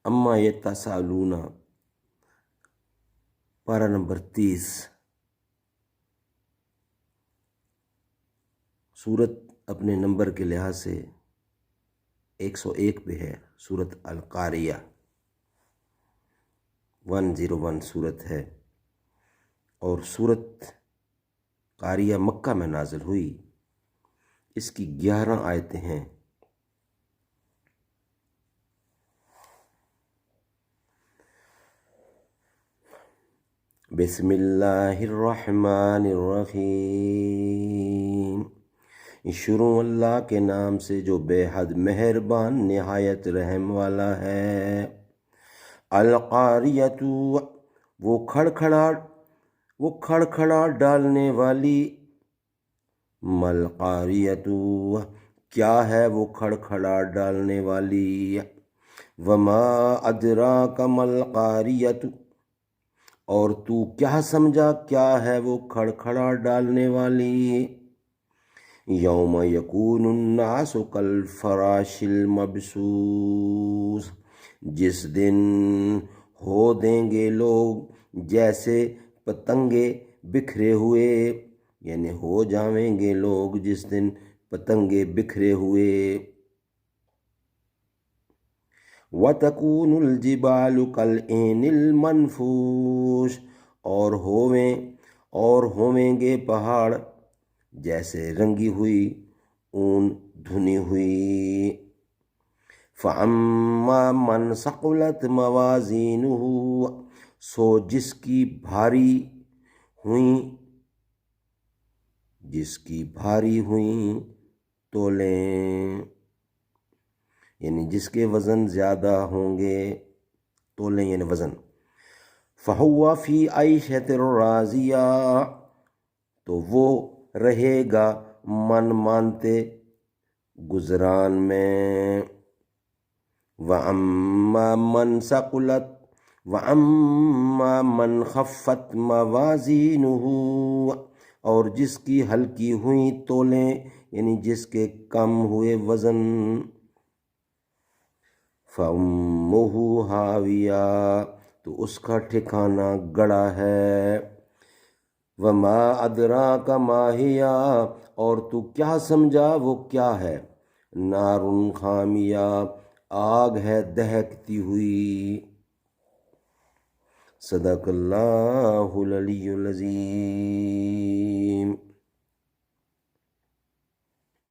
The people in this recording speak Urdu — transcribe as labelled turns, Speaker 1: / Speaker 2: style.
Speaker 1: اما یتسالون، پارہ نمبر 30، سورت اپنے نمبر کے لحاظ سے 101 پہ ہے، سورت القاریہ 101 سورت ہے، اور سورت قاریہ مکہ میں نازل ہوئی، اس کی 11 آیتیں ہیں۔ بسم اللہ الرحمن الرحیم، شروع اللہ کے نام سے جو بے حد مہربان نہایت رحم والا ہے۔ القاریۃ، وہ کھڑکھڑا ڈالنے والی۔ مل قاریۃ، کیا ہے وہ کھڑکھڑا ڈالنے والی۔ وما ادراک مل قاریۃ، اور تو کیا سمجھا کیا ہے وہ کھڑکھڑا ڈالنے والی۔ یوم یکون الناس کالفراش المبثوث، جس دن ہو دیں گے لوگ جیسے پتنگے بکھرے ہوئے، یعنی ہو جاویں گے لوگ جس دن پتنگے بکھرے ہوئے۔ وَتَكُونُ الْجِبَالُ كَالْعِهْنِ الْمَنْفُوشِ، اور ہویں گے پہاڑ جیسے رنگی ہوئی اون دھنی ہوئی۔ فَأَمَّا مَنْ ثَقُلَتْ مَوَازِينُهُ، سو جس کی بھاری ہوئیں تولیں، یعنی جس کے وزن زیادہ ہوں گے، تولیں یعنی وزن۔ فَهُوَ فِي عَيْشَةٍ رَاضِيَةٍ، تو وہ رہے گا من مانتے گزران میں۔ وَأَمَّا مَنْ خَفَّتْ مَوَازِينُهُ، اور جس کی ہلکی ہوئیں تولیں، یعنی جس کے کم ہوئے وزن۔ فَأُمُّهُ هَاوِيَةٌ، تو اس کا ٹھکانہ گڑا ہے۔ وَمَا أَدْرَاكَ مَا هِيَ، اور تو کیا سمجھا وہ کیا ہے۔ نَارٌ حَامِيَةٌ، آگ ہے دہکتی ہوئی۔ صدق اللہ العلی العظیم۔